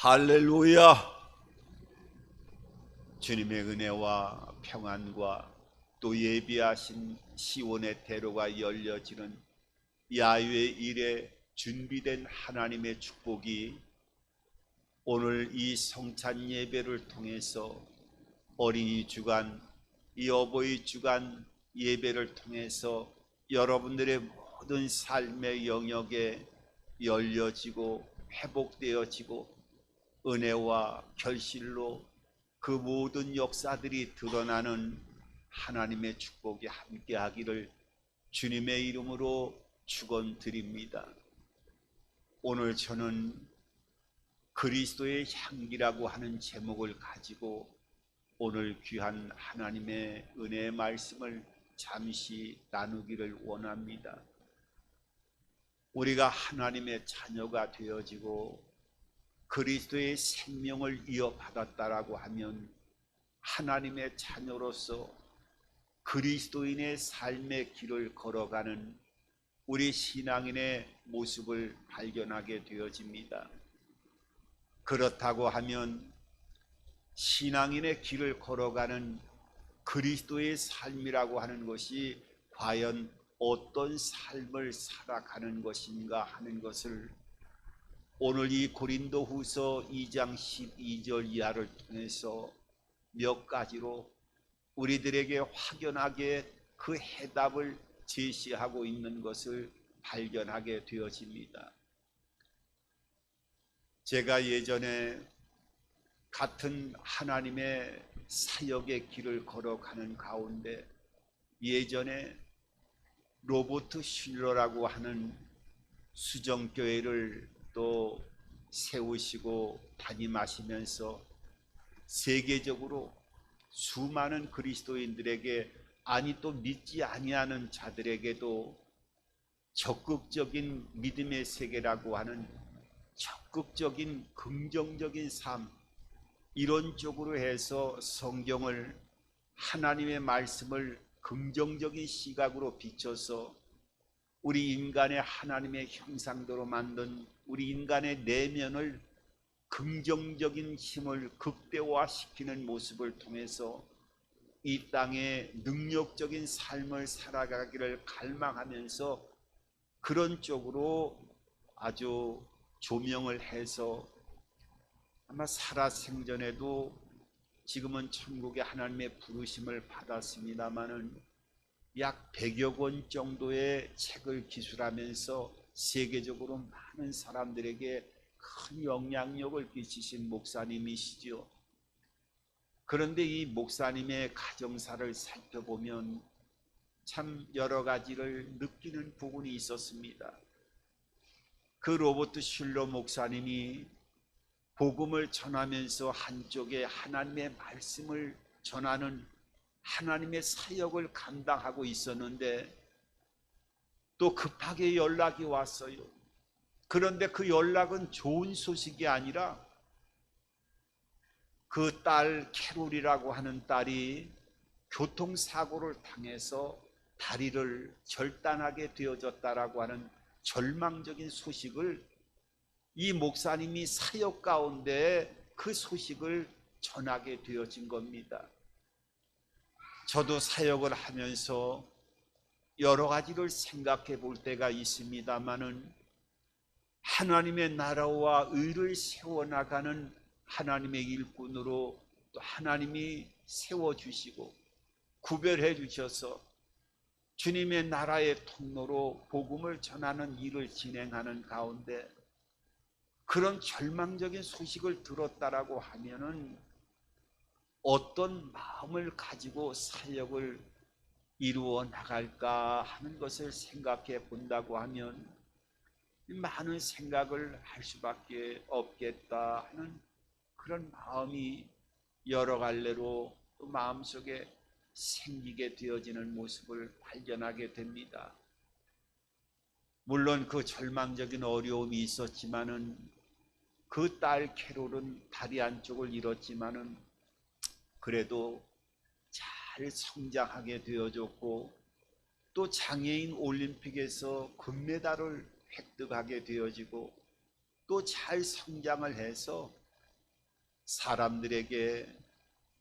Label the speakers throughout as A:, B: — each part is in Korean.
A: 할렐루야! 주님의 은혜와 평안과 또 예비하신 시온의 대로가 열려지는 야훼 일에 준비된 하나님의 축복이 오늘 이 성찬 예배를 통해서 어린이 주간, 이 어버이 주간 예배를 통해서 여러분들의 모든 삶의 영역에 열려지고 회복되어지고 은혜와 결실로 그 모든 역사들이 드러나는 하나님의 축복이 함께하기를 주님의 이름으로 축원드립니다. 오늘 저는 그리스도의 향기라고 하는 제목을 가지고 오늘 귀한 하나님의 은혜의 말씀을 잠시 나누기를 원합니다. 우리가 하나님의 자녀가 되어지고 그리스도의 생명을 이어받았다라고 하면 하나님의 자녀로서 그리스도인의 삶의 길을 걸어가는 우리 신앙인의 모습을 발견하게 되어집니다. 그렇다고 하면 신앙인의 길을 걸어가는 그리스도의 삶이라고 하는 것이 과연 어떤 삶을 살아가는 것인가 하는 것을 오늘 이 고린도후서 2장 12절 이하를 통해서 몇 가지로 우리들에게 확연하게 그 해답을 제시하고 있는 것을 발견하게 되어집니다. 제가 예전에 같은 하나님의 사역의 길을 걸어가는 가운데 예전에 로버트 슐러라고 하는 수정교회를 또 세우시고 담임하시면서 세계적으로 수많은 그리스도인들에게 아니 또 믿지 아니하는 자들에게도 적극적인 믿음의 세계라고 하는 적극적인 긍정적인 삶 이런 쪽으로 해서 성경을 하나님의 말씀을 긍정적인 시각으로 비춰서 우리 인간의 하나님의 형상대로 만든 우리 인간의 내면을 긍정적인 힘을 극대화시키는 모습을 통해서 이 땅에 능력적인 삶을 살아가기를 갈망하면서 그런 쪽으로 아주 조명을 해서 아마 살아생전에도 지금은 천국의 하나님의 부르심을 받았습니다마는 약 100여 권 정도의 책을 기술하면서 세계적으로 많은 사람들에게 큰 영향력을 끼치신 목사님이시죠. 그런데 이 목사님의 가정사를 살펴보면 참 여러 가지를 느끼는 부분이 있었습니다. 그 로버트 슐러 목사님이 복음을 전하면서 한쪽에 하나님의 말씀을 전하는 하나님의 사역을 감당하고 있었는데 또 급하게 연락이 왔어요. 그런데 그 연락은 좋은 소식이 아니라 그 딸 캐롤이라고 하는 딸이 교통사고를 당해서 다리를 절단하게 되어졌다라고 하는 절망적인 소식을 이 목사님이 사역 가운데 그 소식을 전하게 되어진 겁니다. 저도 사역을 하면서 여러 가지를 생각해 볼 때가 있습니다마는 하나님의 나라와 의를 세워나가는 하나님의 일꾼으로 또 하나님이 세워주시고 구별해 주셔서 주님의 나라의 통로로 복음을 전하는 일을 진행하는 가운데 그런 절망적인 소식을 들었다라고 하면은 어떤 마음을 가지고 사역을 이루어 나갈까 하는 것을 생각해 본다고 하면 많은 생각을 할 수밖에 없겠다 하는 그런 마음이 여러 갈래로 또 마음속에 생기게 되어지는 모습을 발견하게 됩니다. 물론 그 절망적인 어려움이 있었지만은 그 딸 캐롤은 다리 한쪽을 잃었지만은 그래도 잘 성장하게 되어졌고 또 장애인 올림픽에서 금메달을 획득하게 되어지고 또 잘 성장을 해서 사람들에게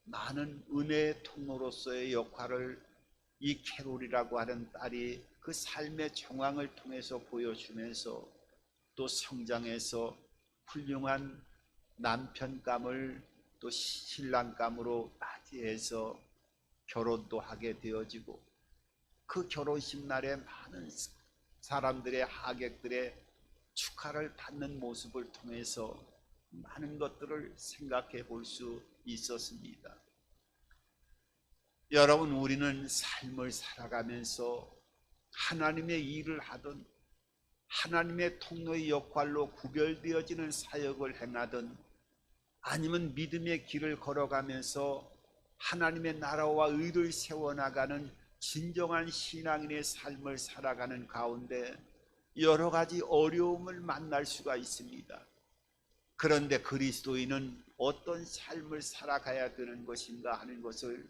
A: 많은 은혜의 통로로서의 역할을 이 캐롤이라고 하는 딸이 그 삶의 정황을 통해서 보여주면서 또 성장해서 훌륭한 남편감을 또 신랑감으로 맞이해서 결혼도 하게 되어지고, 그 결혼식 날에 많은 사람들의 하객들의 축하를 받는 모습을 통해서 많은 것들을 생각해 볼 수 있었습니다. 여러분, 우리는 삶을 살아가면서 하나님의 일을 하든 하나님의 통로의 역할로 구별되어지는 사역을 행하든 아니면 믿음의 길을 걸어가면서 하나님의 나라와 의를 세워나가는 진정한 신앙인의 삶을 살아가는 가운데 여러 가지 어려움을 만날 수가 있습니다. 그런데 그리스도인은 어떤 삶을 살아가야 되는 것인가 하는 것을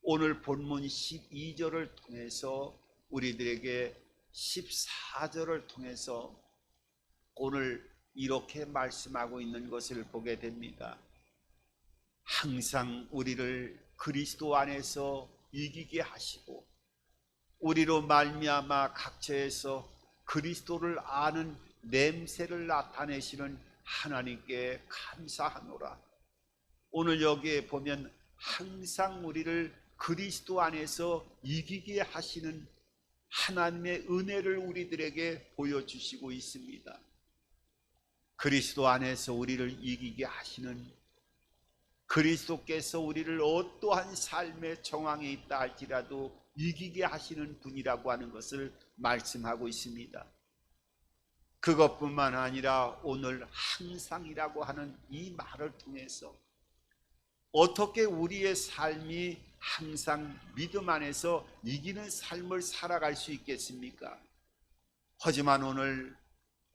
A: 오늘 본문 12절을 통해서 우리들에게 14절을 통해서 오늘 이렇게 말씀하고 있는 것을 보게 됩니다. 항상 우리를 그리스도 안에서 이기게 하시고 우리로 말미암아 각처에서 그리스도를 아는 냄새를 나타내시는 하나님께 감사하노라. 오늘 여기에 보면 항상 우리를 그리스도 안에서 이기게 하시는 하나님의 은혜를 우리들에게 보여주시고 있습니다. 그리스도 안에서 우리를 이기게 하시는, 그리스도께서 우리를 어떠한 삶의 정황에 있다 할지라도 이기게 하시는 분이라고 하는 것을 말씀하고 있습니다. 그것뿐만 아니라 오늘 항상이라고 하는 이 말을 통해서 어떻게 우리의 삶이 항상 믿음 안에서 이기는 삶을 살아갈 수 있겠습니까? 하지만 오늘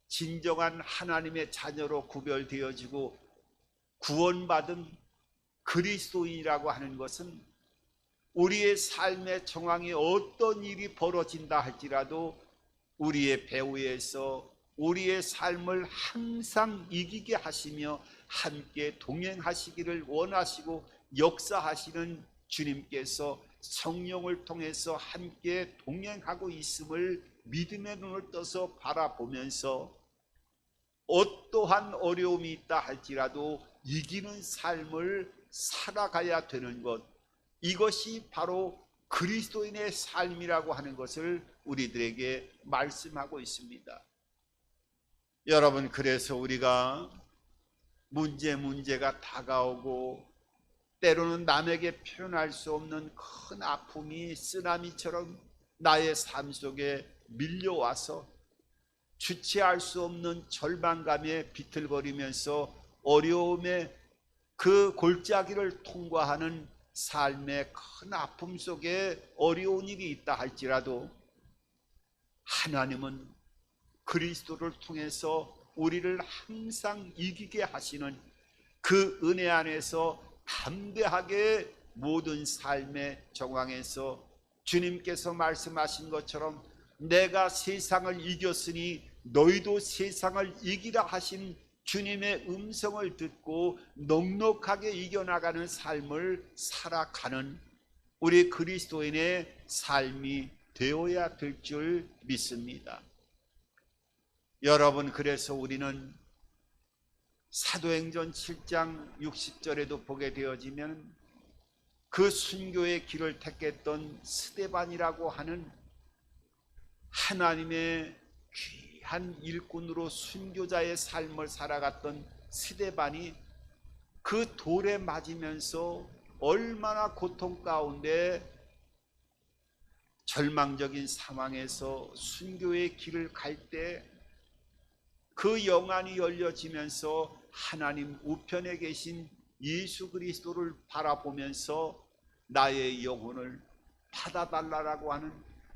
A: 진정한 하나님의 자녀로 구별되어지고 구원받은 그리스도인이라고 하는 것은 우리의 삶의 정황에 어떤 일이 벌어진다 할지라도 우리의 배후에서 우리의 삶을 항상 이기게 하시며 함께 동행하시기를 원하시고 역사하시는 주님께서 성령을 통해서 함께 동행하고 있음을 믿음의 눈을 떠서 바라보면서 어떠한 어려움이 있다 할지라도 이기는 삶을 살아가야 되는 것, 이것이 바로 그리스도인의 삶이라고 하는 것을 우리들에게 말씀하고 있습니다. 여러분, 그래서 우리가 문제가 다가오고 때로는 남에게 표현할 수 없는 큰 아픔이 쓰나미처럼 나의 삶 속에 밀려와서 주체할 수 없는 절망감에 비틀거리면서 어려움의 그 골짜기를 통과하는 삶의 큰 아픔 속에 어려운 일이 있다 할지라도 하나님은 그리스도를 통해서 우리를 항상 이기게 하시는 그 은혜 안에서 담대하게 모든 삶의 정황에서 주님께서 말씀하신 것처럼 내가 세상을 이겼으니 너희도 세상을 이기라 하신 주님의 음성을 듣고 넉넉하게 이겨나가는 삶을 살아가는 우리 그리스도인의 삶이 되어야 될 줄 믿습니다. 여러분, 그래서 우리는 사도행전 7장 60절에도 보게 되어지면 그 순교의 길을 택했던 스데반이라고 하는 하나님의 귀한 일꾼으로 순교자의 삶을 살아갔던 스데반이 그 돌에 맞으면서 얼마나 고통 가운데 절망적인 상황에서 순교의 길을 갈 때 그 영안이 열려지면서 하나님 우편에 계신 예수 그리스도를 바라보면서 나의 영혼을 받아달라고 하는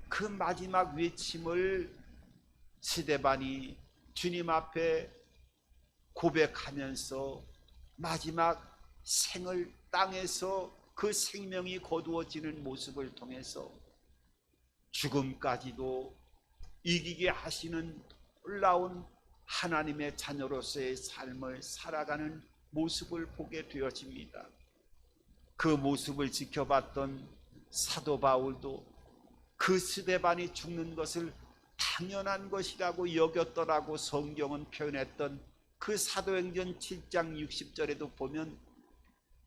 A: 그 마지막 외침을 스데반이 주님 앞에 고백하면서 마지막 생을 땅에서 그 생명이 거두어지는 모습을 통해서 죽음까지도 이기게 하시는 놀라운 하나님의 자녀로서의 삶을 살아가는 모습을 보게 되어집니다. 그 모습을 지켜봤던 사도 바울도 그 스데반이 죽는 것을 당연한 것이라고 여겼더라고 성경은 표현했던 그 사도행전 7장 60절에도 보면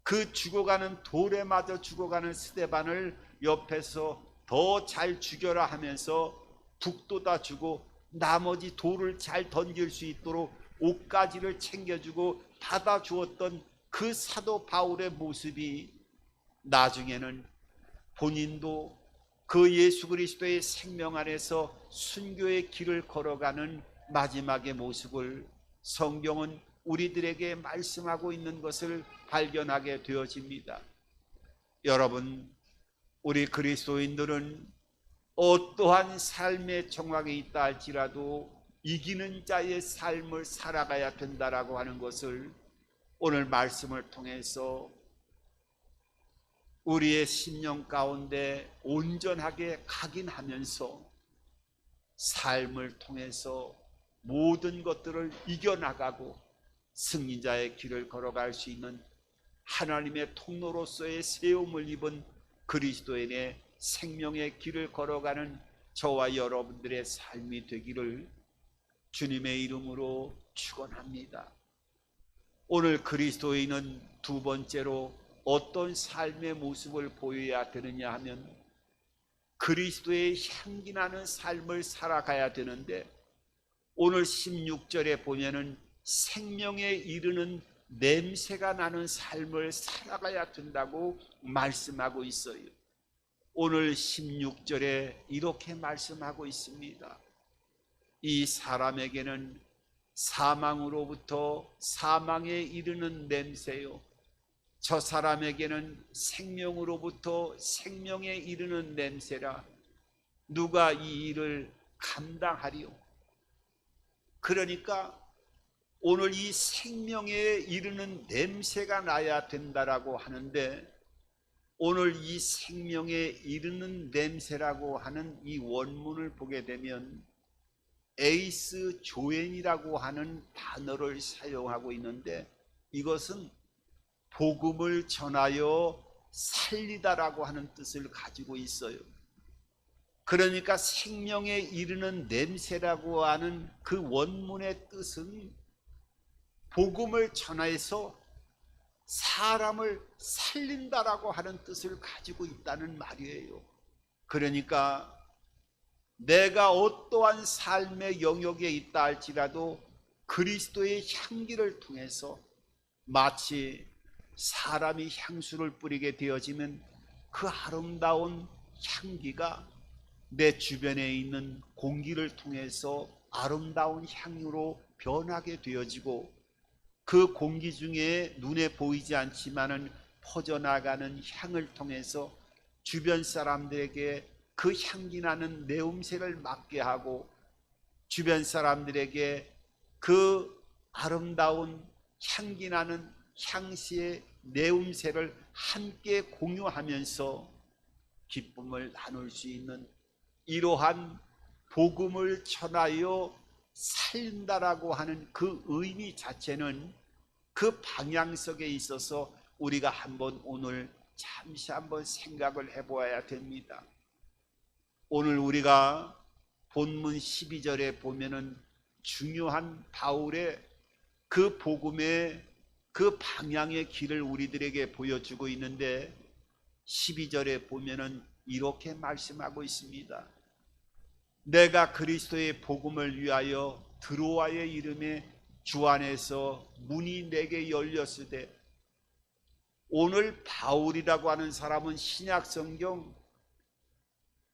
A: 그 죽어가는 돌에 맞아 죽어가는 스데반을 옆에서 더 잘 죽여라 하면서 북돋아 주고 나머지 돌을 잘 던질 수 있도록 옷가지를 챙겨주고 받아주었던 그 사도 바울의 모습이 나중에는 본인도 그 예수 그리스도의 생명 안에서 순교의 길을 걸어가는 마지막의 모습을 성경은 우리들에게 말씀하고 있는 것을 발견하게 되어집니다. 여러분, 우리 그리스도인들은 어떠한 삶의 정황에 있다 할지라도 이기는 자의 삶을 살아가야 된다라고 하는 것을 오늘 말씀을 통해서 우리의 심령 가운데 온전하게 각인하면서 삶을 통해서 모든 것들을 이겨나가고 승리자의 길을 걸어갈 수 있는 하나님의 통로로서의 세움을 입은 그리스도인의 생명의 길을 걸어가는 저와 여러분들의 삶이 되기를 주님의 이름으로 축원합니다. 오늘 그리스도인은 두 번째로 어떤 삶의 모습을 보여야 되느냐 하면 그리스도의 향기나는 삶을 살아가야 되는데 오늘 16절에 보면은 생명에 이르는 냄새가 나는 삶을 살아가야 된다고 말씀하고 있어요. 오늘 16절에 이렇게 말씀하고 있습니다. 이 사람에게는 사망으로부터 사망에 이르는 냄새요, 저 사람에게는 생명으로부터 생명에 이르는 냄새라. 누가 이 일을 감당하리요? 그러니까 오늘 이 생명에 이르는 냄새가 나야 된다라고 하는데, 오늘 이 생명에 이르는 냄새라고 하는 이 원문을 보게 되면 에이스 조엔이라고 하는 단어를 사용하고 있는데, 이것은 복음을 전하여 살리다라고 하는 뜻을 가지고 있어요. 그러니까 생명에 이르는 냄새라고 하는 그 원문의 뜻은 복음을 전하여서 사람을 살린다라고 하는 뜻을 가지고 있다는 말이에요. 그러니까 내가 어떠한 삶의 영역에 있다 할지라도 그리스도의 향기를 통해서 마치 사람이 향수를 뿌리게 되어지면 그 아름다운 향기가 내 주변에 있는 공기를 통해서 아름다운 향유로 변하게 되어지고, 그 공기 중에 눈에 보이지 않지만은 퍼져나가는 향을 통해서 주변 사람들에게 그 향기 나는 내음새를 맡게 하고, 주변 사람들에게 그 아름다운 향기 나는 향시의 내음새를 함께 공유하면서 기쁨을 나눌 수 있는 이러한 복음을 전하여 살린다라고 하는 그 의미 자체는 그 방향성에 있어서 우리가 한번 오늘 잠시 한번 생각을 해보아야 됩니다. 오늘 우리가 본문 12절에 보면은 중요한 바울의 그 복음의 그 방향의 길을 우리들에게 보여주고 있는데, 12절에 보면은 이렇게 말씀하고 있습니다. 내가 그리스도의 복음을 위하여 드로아의 이름에 주 안에서 문이 내게 열렸으되, 오늘 바울이라고 하는 사람은 신약 성경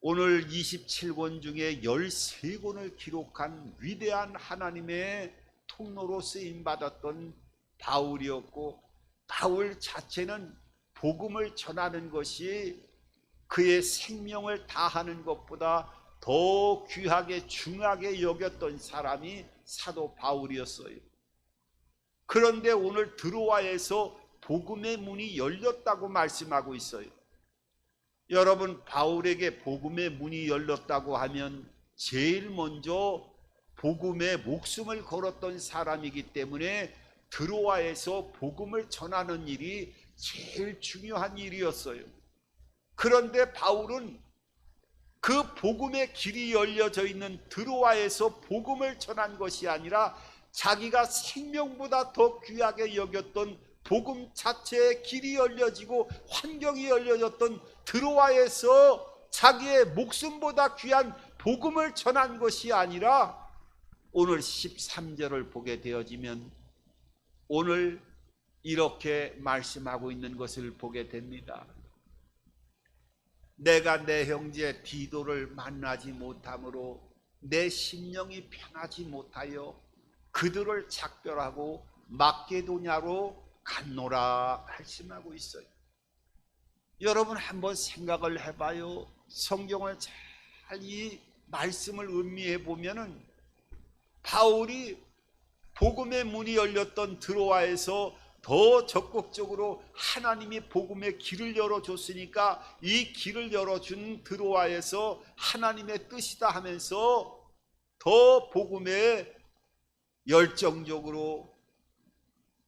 A: 오늘 27권 중에 13권을 기록한 위대한 하나님의 통로로 쓰임받았던 바울이었고, 바울 자체는 복음을 전하는 것이 그의 생명을 다하는 것보다 더 귀하게 중하게 여겼던 사람이 사도 바울이었어요. 그런데 오늘 드로아에서 복음의 문이 열렸다고 말씀하고 있어요. 여러분, 바울에게 복음의 문이 열렸다고 하면 제일 먼저 복음에 목숨을 걸었던 사람이기 때문에 드로아에서 복음을 전하는 일이 제일 중요한 일이었어요. 그런데 바울은 그 복음의 길이 열려져 있는 드로아에서 복음을 전한 것이 아니라 자기가 생명보다 더 귀하게 여겼던 복음 자체의 길이 열려지고 환경이 열려졌던 드로아에서 자기의 목숨보다 귀한 복음을 전한 것이 아니라 오늘 13절을 보게 되어지면 오늘 이렇게 말씀하고 있는 것을 보게 됩니다. 내가 내 형제 디도를 만나지 못함으로 내 심령이 편하지 못하여 그들을 작별하고 마게도냐로 갔노라 말씀하고 있어요. 여러분 한번 생각을 해봐요. 성경을 잘 이 말씀을 음미해 보면은 바울이 복음의 문이 열렸던 드로아에서 더 적극적으로 하나님이 복음의 길을 열어줬으니까 이 길을 열어준 드로아에서 하나님의 뜻이다 하면서 더 복음에 열정적으로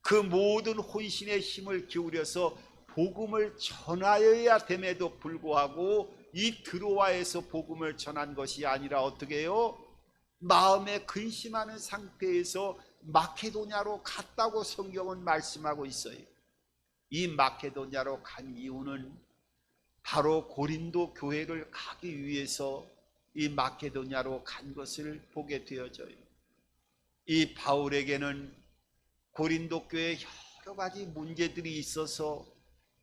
A: 그 모든 혼신의 힘을 기울여서 복음을 전하여야 됨에도 불구하고 이 드로아에서 복음을 전한 것이 아니라 어떻게 해요? 마음에 근심하는 상태에서 마케도냐로 갔다고 성경은 말씀하고 있어요. 이 마케도냐로 간 이유는 바로 고린도 교회를 가기 위해서 이 마케도냐로 간 것을 보게 되어져요. 이 바울에게는 고린도 교회에 여러 가지 문제들이 있어서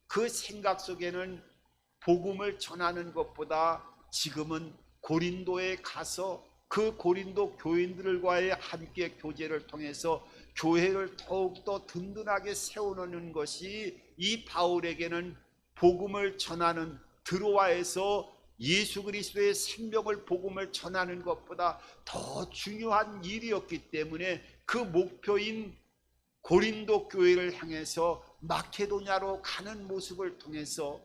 A: 그 생각 속에는 복음을 전하는 것보다 지금은 고린도에 가서 그 고린도 교인들과의 함께 교제를 통해서 교회를 더욱더 든든하게 세우는 것이 이 바울에게는 복음을 전하는 드로아에서 예수 그리스도의 생명을 복음을 전하는 것보다 더 중요한 일이었기 때문에 그 목표인 고린도 교회를 향해서 마케도냐로 가는 모습을 통해서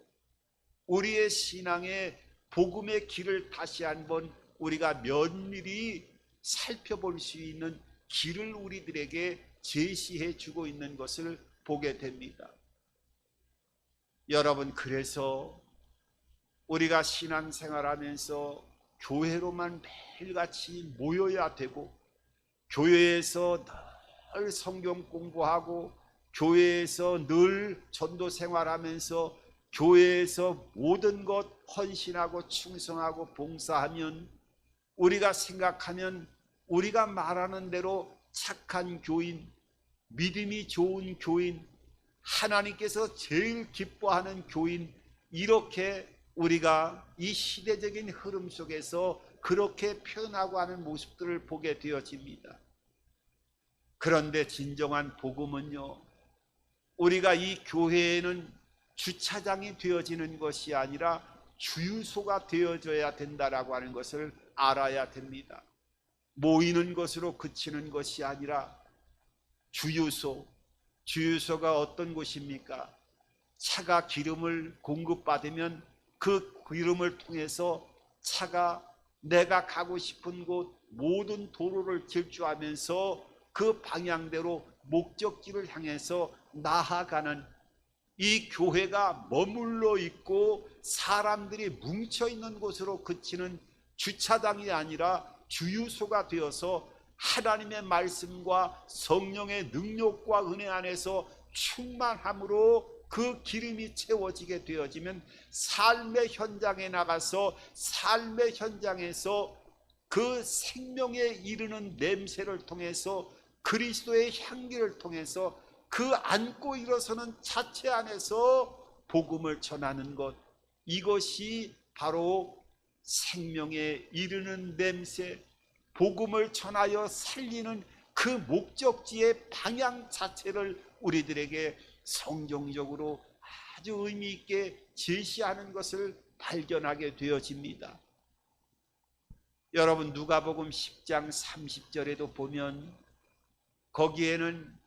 A: 우리의 신앙의 복음의 길을 다시 한번 우리가 면밀히 살펴볼 수 있는 길을 우리들에게 제시해 주고 있는 것을 보게 됩니다. 여러분, 그래서 우리가 신앙생활하면서 교회로만 매일같이 모여야 되고 교회에서 늘 성경 공부하고 교회에서 늘 전도 생활하면서 교회에서 모든 것 헌신하고 충성하고 봉사하면 우리가 생각하면 우리가 말하는 대로 착한 교인, 믿음이 좋은 교인, 하나님께서 제일 기뻐하는 교인, 이렇게 우리가 이 시대적인 흐름 속에서 그렇게 표현하고 하는 모습들을 보게 되어집니다. 그런데 진정한 복음은요, 우리가 이 교회에는 주차장이 되어지는 것이 아니라 주유소가 되어져야 된다라고 하는 것을 알아야 됩니다. 모이는 것으로 그치는 것이 아니라 주유소가 어떤 곳입니까? 차가 기름을 공급받으면 그 기름을 통해서 차가 내가 가고 싶은 곳 모든 도로를 질주하면서 그 방향대로 목적지를 향해서 나아가는, 이 교회가 머물러 있고 사람들이 뭉쳐 있는 곳으로 그치는 주차장이 아니라 주유소가 되어서 하나님의 말씀과 성령의 능력과 은혜 안에서 충만함으로 그 기름이 채워지게 되어지면 삶의 현장에 나가서 삶의 현장에서 그 생명에 이르는 냄새를 통해서 그리스도의 향기를 통해서 그 안고 일어서는 자체 안에서 복음을 전하는 것, 이것이 바로 생명에 이르는 냄새, 복음을 전하여 살리는 그 목적지의 방향 자체를 우리들에게 성경적으로 아주 의미 있게 제시하는 것을 발견하게 되어집니다. 여러분, 누가복음 10장 30절에도 보면 거기에는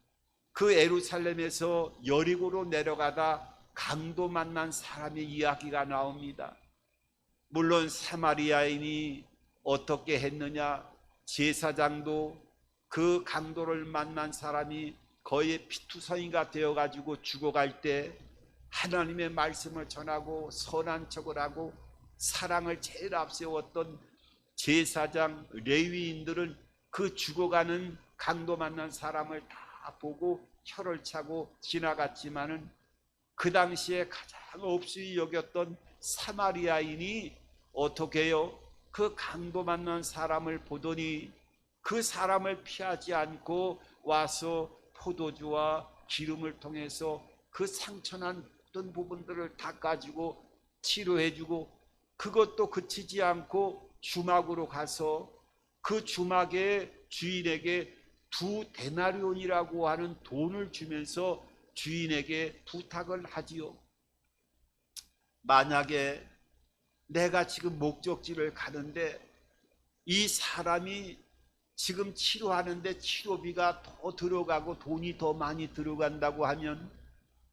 A: 그 예루살렘에서 여리고로 내려가다 강도 만난 사람의 이야기가 나옵니다. 물론 사마리아인이 어떻게 했느냐, 제사장도 그 강도를 만난 사람이 거의 피투성이가 되어가지고 죽어갈 때 하나님의 말씀을 전하고 선한 척을 하고 사랑을 제일 앞세웠던 제사장 레위인들은 그 죽어가는 강도 만난 사람을 다 보고 혀를 차고 지나갔지만은 그 당시에 가장 없이 여겼던 사마리아인이 어떻게 해요? 그 강도 만난 사람을 보더니 그 사람을 피하지 않고 와서 포도주와 기름을 통해서 그 상처난 어떤 부분들을 닦아주고 치료해주고, 그것도 그치지 않고 주막으로 가서 그 주막의 주인에게 2데나리온이라고 하는 돈을 주면서 주인에게 부탁을 하지요. 만약에 내가 지금 목적지를 가는데 이 사람이 지금 치료하는데 치료비가 더 들어가고 돈이 더 많이 들어간다고 하면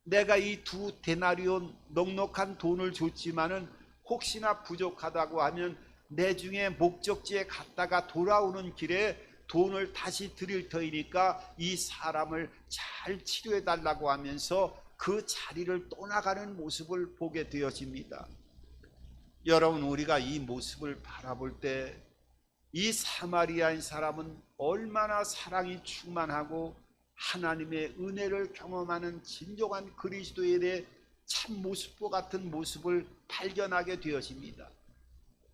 A: 내가 이 2데나리온 넉넉한 돈을 줬지만은 혹시나 부족하다고 하면 내중에 목적지에 갔다가 돌아오는 길에 돈을 다시 드릴 터이니까 이 사람을 잘 치료해 달라고 하면서 그 자리를 떠나가는 모습을 보게 되어집니다. 여러분, 우리가 이 모습을 바라볼 때 이 사마리아인 사람은 얼마나 사랑이 충만하고 하나님의 은혜를 경험하는 진정한 그리스도인의 참 모습과 같은 모습을 발견하게 되어집니다.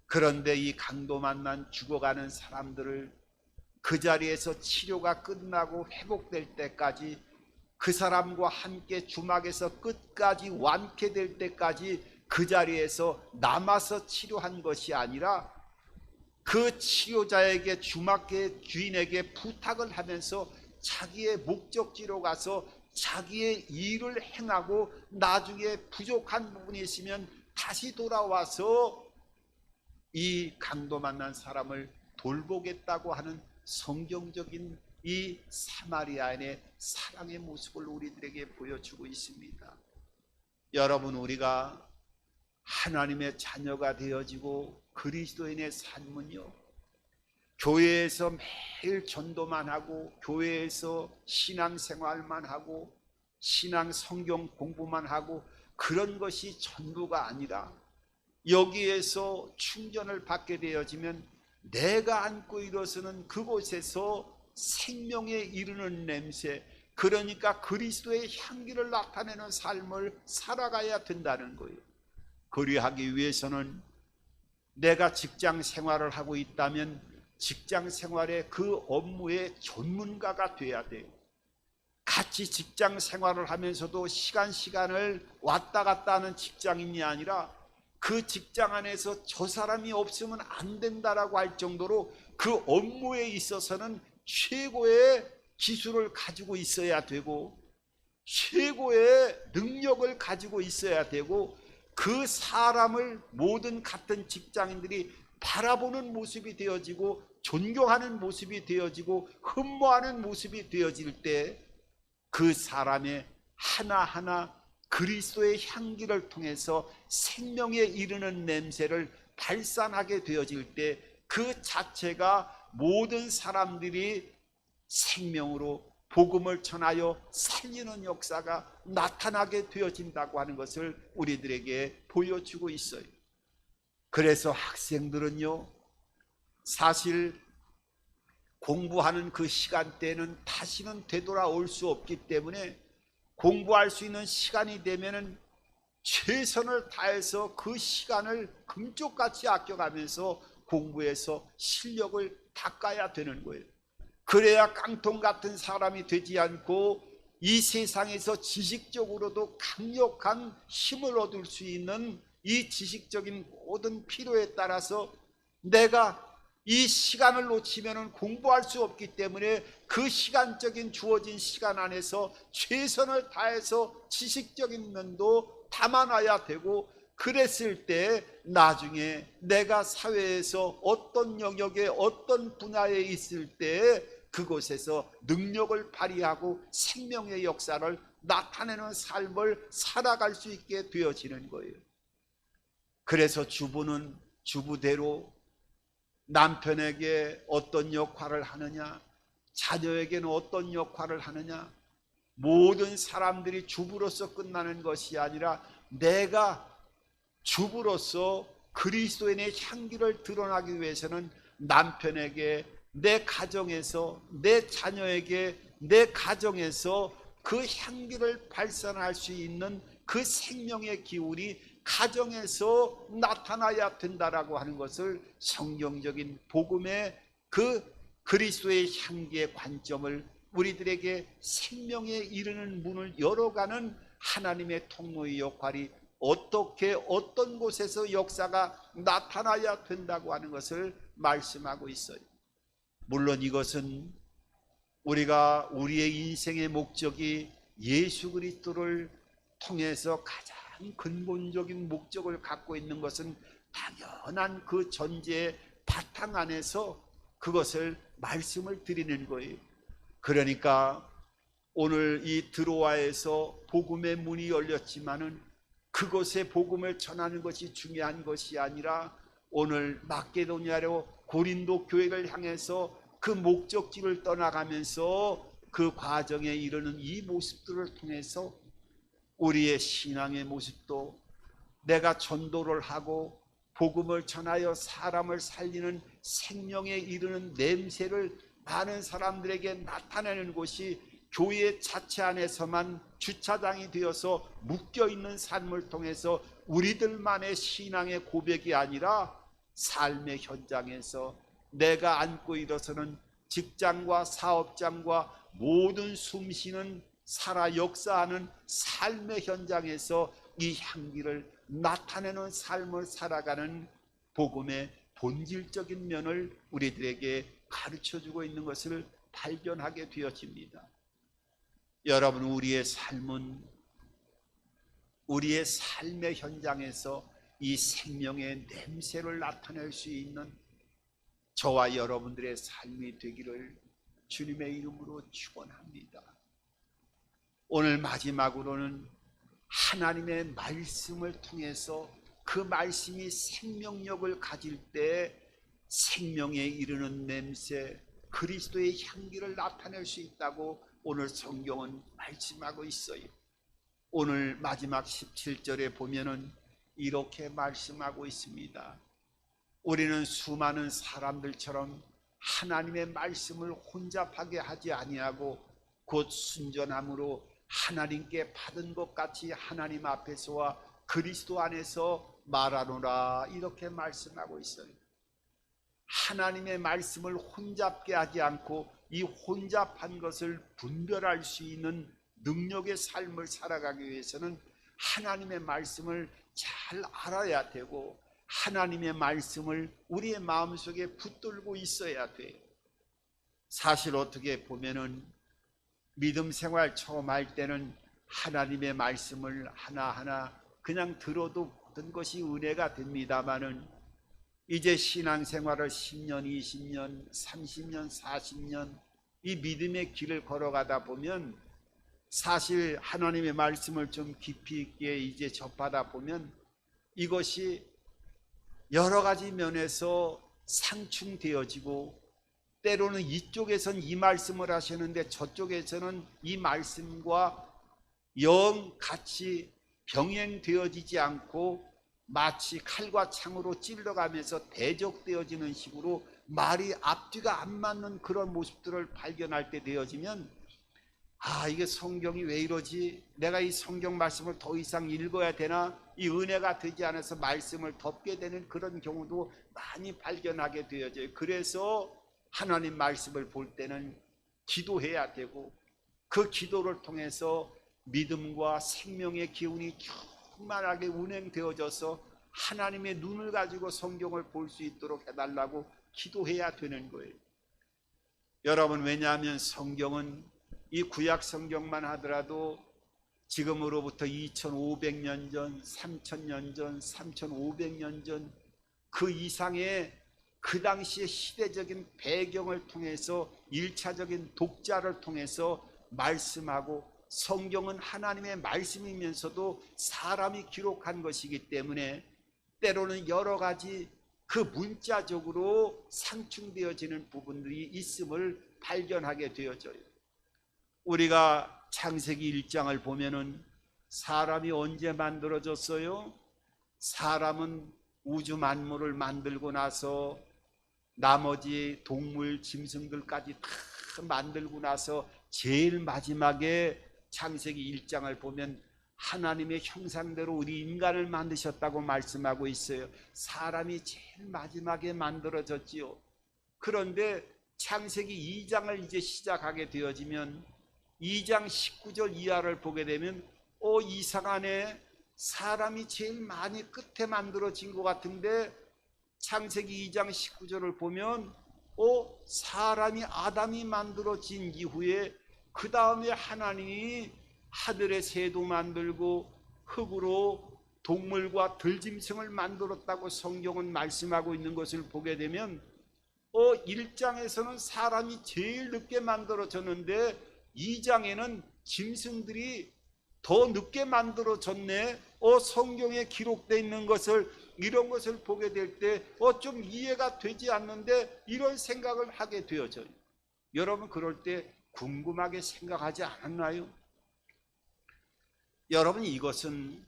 A: 그런데 이 강도 만난 죽어가는 사람들을 그 자리에서 치료가 끝나고 회복될 때까지, 그 사람과 함께 주막에서 끝까지 완쾌될 때까지 그 자리에서 남아서 치료한 것이 아니라 그 치료자에게, 주막의 주인에게 부탁을 하면서 자기의 목적지로 가서 자기의 일을 행하고 나중에 부족한 부분이 있으면 다시 돌아와서 이 강도 만난 사람을 돌보겠다고 하는 성경적인 이 사마리아인의 사랑의 모습을 우리들에게 보여주고 있습니다. 여러분, 우리가 하나님의 자녀가 되어지고 그리스도인의 삶은요, 교회에서 매일 전도만 하고 교회에서 신앙생활만 하고 신앙 성경 공부만 하고 그런 것이 전부가 아니라 여기에서 충전을 받게 되어지면 내가 안고 일어서는 그곳에서 생명에 이르는 냄새, 그러니까 그리스도의 향기를 나타내는 삶을 살아가야 된다는 거예요. 그리하기 위해서는 내가 직장 생활을 하고 있다면 직장 생활의 그 업무의 전문가가 돼야 돼요. 같이 직장 생활을 하면서도 시간을 왔다 갔다 하는 직장인이 아니라 그 직장 안에서 저 사람이 없으면 안 된다라고 할 정도로 그 업무에 있어서는 최고의 기술을 가지고 있어야 되고 최고의 능력을 가지고 있어야 되고, 그 사람을 모든 같은 직장인들이 바라보는 모습이 되어지고 존경하는 모습이 되어지고 흠모하는 모습이 되어질 때 그 사람의 하나하나 그리스도의 향기를 통해서 생명에 이르는 냄새를 발산하게 되어질 때 그 자체가 모든 사람들이 생명으로 복음을 전하여 살리는 역사가 나타나게 되어진다고 하는 것을 우리들에게 보여주고 있어요. 그래서 학생들은요, 사실 공부하는 그 시간대는 다시는 되돌아올 수 없기 때문에 공부할 수 있는 시간이 되면은 최선을 다해서 그 시간을 금쪽같이 아껴가면서 공부해서 실력을 닦아야 되는 거예요. 그래야 깡통 같은 사람이 되지 않고 이 세상에서 지식적으로도 강력한 힘을 얻을 수 있는 이 지식적인 모든 필요에 따라서 내가 이 시간을 놓치면 공부할 수 없기 때문에 그 시간적인 주어진 시간 안에서 최선을 다해서 지식적인 면도 담아놔야 되고, 그랬을 때 나중에 내가 사회에서 어떤 영역에 어떤 분야에 있을 때 그곳에서 능력을 발휘하고 생명의 역사를 나타내는 삶을 살아갈 수 있게 되어지는 거예요. 그래서 주부는 주부대로 남편에게 어떤 역할을 하느냐, 자녀에게는 어떤 역할을 하느냐, 모든 사람들이 주부로서 끝나는 것이 아니라 내가 주부로서 그리스도인의 향기를 드러나기 위해서는 남편에게, 내 가정에서, 내 자녀에게, 내 가정에서 그 향기를 발산할 수 있는 그 생명의 기운이 가정에서 나타나야 된다라고 하는 것을 성경적인 복음의 그 그리스도의 향기의 관점을 우리들에게 생명에 이르는 문을 열어가는 하나님의 통로의 역할이 어떻게 어떤 곳에서 역사가 나타나야 된다고 하는 것을 말씀하고 있어요. 물론 이것은 우리가 우리의 인생의 목적이 예수 그리스도를 통해서 가장 근본적인 목적을 갖고 있는 것은 당연한 그 전제의 바탕 안에서 그것을 말씀을 드리는 거예요. 그러니까 오늘 이 드로아에서 복음의 문이 열렸지만은 그곳에 복음을 전하는 것이 중요한 것이 아니라 오늘 마게도냐로 고린도 교회를 향해서 그 목적지를 떠나가면서 그 과정에 이르는 이 모습들을 통해서 우리의 신앙의 모습도 내가 전도를 하고 복음을 전하여 사람을 살리는 생명에 이르는 냄새를 많은 사람들에게 나타내는 곳이 교회 자체 안에서만 주차장이 되어서 묶여있는 삶을 통해서 우리들만의 신앙의 고백이 아니라 삶의 현장에서 내가 안고 일어서는 직장과 사업장과 모든 숨쉬는 살아 역사하는 삶의 현장에서 이 향기를 나타내는 삶을 살아가는 복음의 본질적인 면을 우리들에게 가르쳐주고 있는 것을 발견하게 되어집니다. 여러분, 우리의 삶은 우리의 삶의 현장에서 이 생명의 냄새를 나타낼 수 있는 저와 여러분들의 삶이 되기를 주님의 이름으로 축원합니다. 오늘 마지막으로는 하나님의 말씀을 통해서 그 말씀이 생명력을 가질 때 생명에 이르는 냄새, 그리스도의 향기를 나타낼 수 있다고 오늘 성경은 말씀하고 있어요. 오늘 마지막 17절에 보면은 이렇게 말씀하고 있습니다. 우리는 수많은 사람들처럼 하나님의 말씀을 혼잡하게 하지 아니하고 곧 순전함으로 하나님께 받은 것 같이 하나님 앞에서와 그리스도 안에서 말하노라, 이렇게 말씀하고 있어요. 하나님의 말씀을 혼잡게 하지 않고 이 혼잡한 것을 분별할 수 있는 능력의 삶을 살아가기 위해서는 하나님의 말씀을 잘 알아야 되고 하나님의 말씀을 우리의 마음속에 붙들고 있어야 돼요. 사실 어떻게 보면은 믿음 생활 처음 할 때는 하나님의 말씀을 하나하나 그냥 들어도 모든 것이 은혜가 됩니다마는 이제 신앙생활을 10년, 20년, 30년, 40년 이 믿음의 길을 걸어가다 보면 사실 하나님의 말씀을 좀 깊이 있게 이제 접하다 보면 이것이 여러 가지 면에서 상충되어지고 때로는 이쪽에선 이 말씀을 하시는데 저쪽에서는 이 말씀과 영 같이 병행되어지지 않고 마치 칼과 창으로 찔러가면서 대적되어지는 식으로 말이 앞뒤가 안 맞는 그런 모습들을 발견할 때 되어지면 이게 성경이 왜 이러지? 내가 이 성경 말씀을 더 이상 읽어야 되나? 이 은혜가 되지 않아서 말씀을 덮게 되는 그런 경우도 많이 발견하게 되어져요. 그래서 하나님 말씀을 볼 때는 기도해야 되고 그 기도를 통해서 믿음과 생명의 기운이 충만하게 운행되어져서 하나님의 눈을 가지고 성경을 볼 수 있도록 해달라고 기도해야 되는 거예요. 여러분, 왜냐하면 성경은 이 구약 성경만 하더라도 지금으로부터 2500년 전, 3000년 전, 3500년 전 그 이상의 그 당시의 시대적인 배경을 통해서 1차적인 독자를 통해서 말씀하고 성경은 하나님의 말씀이면서도 사람이 기록한 것이기 때문에 때로는 여러 가지 그 문자적으로 상충되어지는 부분들이 있음을 발견하게 되어져요. 우리가 창세기 1장을 보면은 사람이 언제 만들어졌어요? 사람은 우주 만물을 만들고 나서 나머지 동물, 짐승들까지 다 만들고 나서 제일 마지막에 창세기 1장을 보면 하나님의 형상대로 우리 인간을 만드셨다고 말씀하고 있어요. 사람이 제일 마지막에 만들어졌지요. 그런데 창세기 2장을 이제 시작하게 되어지면 2장 19절 이하를 보게 되면 이상하네, 사람이 제일 많이 끝에 만들어진 것 같은데 창세기 2장 19절을 보면 사람이 아담이 만들어진 이후에 그 다음에 하나님이 하늘의 새도 만들고 흙으로 동물과 들짐승을 만들었다고 성경은 말씀하고 있는 것을 보게 되면 1장에서는 사람이 제일 늦게 만들어졌는데 2장에는 짐승들이 더 늦게 만들어졌네. 성경에 기록되어 있는 것을, 이런 것을 보게 될 때 좀 이해가 되지 않는데 이런 생각을 하게 되어져요. 여러분 그럴 때 궁금하게 생각하지 않았나요? 여러분 이것은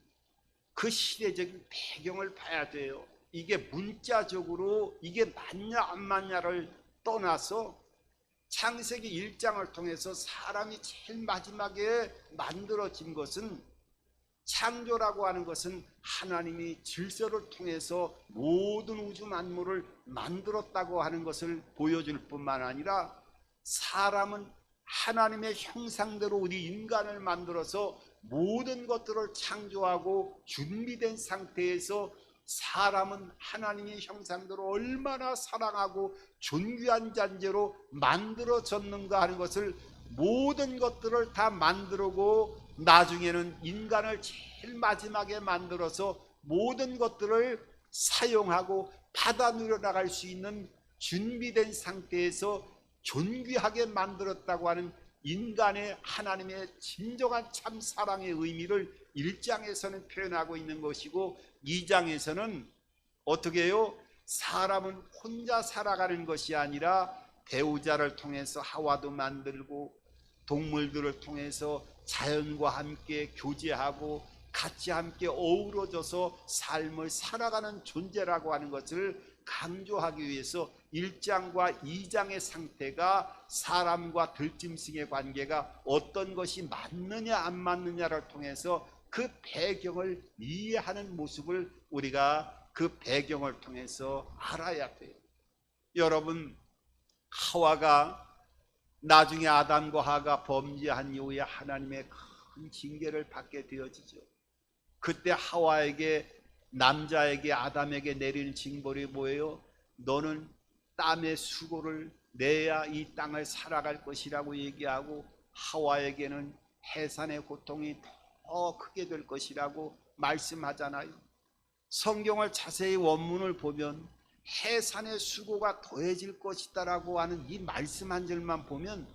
A: 그 시대적인 배경을 봐야 돼요. 이게 문자적으로 이게 맞냐 안 맞냐를 떠나서 창세기 1장을 통해서 사람이 제일 마지막에 만들어진 것은, 창조라고 하는 것은 하나님이 질서를 통해서 모든 우주 만물을 만들었다고 하는 것을 보여줄 뿐만 아니라 사람은 하나님의 형상대로 우리 인간을 만들어서 모든 것들을 창조하고 준비된 상태에서 사람은 하나님의 형상대로 얼마나 사랑하고 존귀한 존재로 만들어졌는가 하는 것을, 모든 것들을 다 만들고 나중에는 인간을 제일 마지막에 만들어서 모든 것들을 사용하고 받아 누려나갈 수 있는 준비된 상태에서 존귀하게 만들었다고 하는 인간의 하나님의 진정한 참 사랑의 의미를 1장에서는 표현하고 있는 것이고, 2장에서는 어떻게 해요? 사람은 혼자 살아가는 것이 아니라 배우자를 통해서 하와도 만들고 동물들을 통해서 자연과 함께 교제하고 같이 함께 어우러져서 삶을 살아가는 존재라고 하는 것을 강조하기 위해서 1장과 2장의 상태가 사람과 들짐승의 관계가 어떤 것이 맞느냐 안 맞느냐를 통해서 그 배경을 이해하는 모습을 우리가 그 배경을 통해서 알아야 돼요. 여러분, 하와가 나중에 아담과 하와가 범죄한 이후에 하나님의 큰 징계를 받게 되어지죠. 그때 하와에게, 남자에게, 아담에게 내리는 징벌이 뭐예요? 너는 땀의 수고를 내야 이 땅을 살아갈 것이라고 얘기하고, 하와에게는 해산의 고통이 더 크게 될 것이라고 말씀하잖아요. 성경을 자세히 원문을 보면 해산의 수고가 더해질 것이다라고 하는 이 말씀 한 절만 보면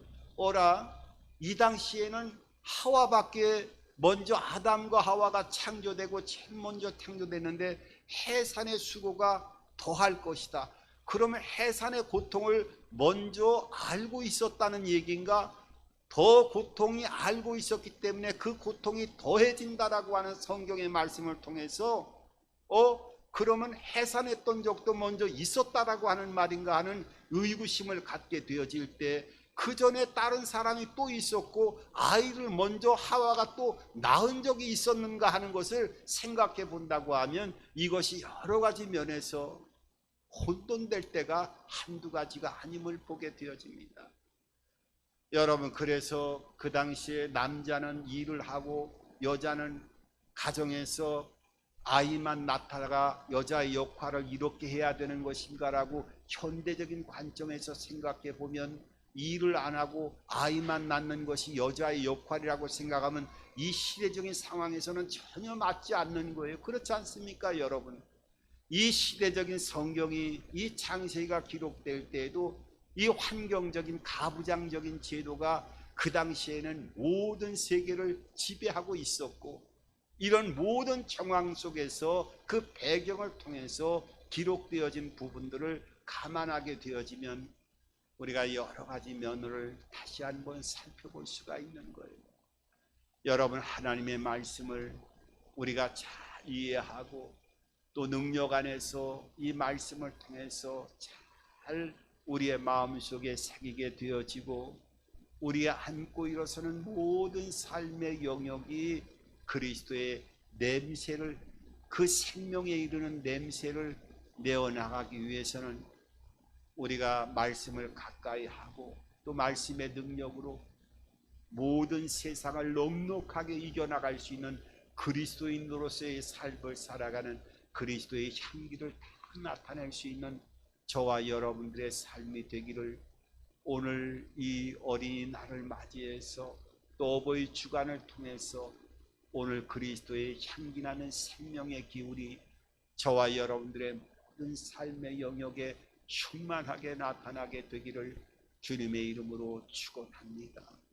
A: 이 당시에는 하와밖에, 먼저 아담과 하와가 창조되고 제일 먼저 창조됐는데 해산의 수고가 더할 것이다. 그러면 해산의 고통을 먼저 알고 있었다는 얘기인가? 더 고통이 알고 있었기 때문에 그 고통이 더해진다라고 하는 성경의 말씀을 통해서 그러면 해산했던 적도 먼저 있었다라고 하는 말인가 하는 의구심을 갖게 되어질 때, 그 전에 다른 사람이 또 있었고 아이를 먼저 하와가 또 낳은 적이 있었는가 하는 것을 생각해 본다고 하면 이것이 여러 가지 면에서 혼돈될 때가 한두 가지가 아님을 보게 되어집니다. 여러분, 그래서 그 당시에 남자는 일을 하고 여자는 가정에서 아이만 낳다가 여자의 역할을 이렇게 해야 되는 것인가라고 현대적인 관점에서 생각해 보면, 일을 안 하고 아이만 낳는 것이 여자의 역할이라고 생각하면 이 시대적인 상황에서는 전혀 맞지 않는 거예요. 그렇지 않습니까, 여러분? 이 시대적인 성경이, 이 창세기가 기록될 때에도 이 환경적인 가부장적인 제도가 그 당시에는 모든 세계를 지배하고 있었고, 이런 모든 정황 속에서 그 배경을 통해서 기록되어진 부분들을 감안하게 되어지면 우리가 여러 가지 면을 다시 한번 살펴볼 수가 있는 거예요. 여러분, 하나님의 말씀을 우리가 잘 이해하고 또 능력 안에서 이 말씀을 통해서 잘 우리의 마음속에 새기게 되어지고 우리가 안고 일어서는 모든 삶의 영역이 그리스도의 냄새를, 그 생명에 이르는 냄새를 내어나가기 위해서는 우리가 말씀을 가까이 하고 또 말씀의 능력으로 모든 세상을 넉넉하게 이겨나갈 수 있는 그리스도인으로서의 삶을 살아가는 그리스도의 향기를 다 나타낼 수 있는 저와 여러분들의 삶이 되기를 오늘 이 어린이날을 맞이해서 또 어버이 주간을 통해서 오늘 그리스도의 향기나는 생명의 기울이 저와 여러분들의 모든 삶의 영역에 충만하게 나타나게 되기를 주님의 이름으로 축원합니다.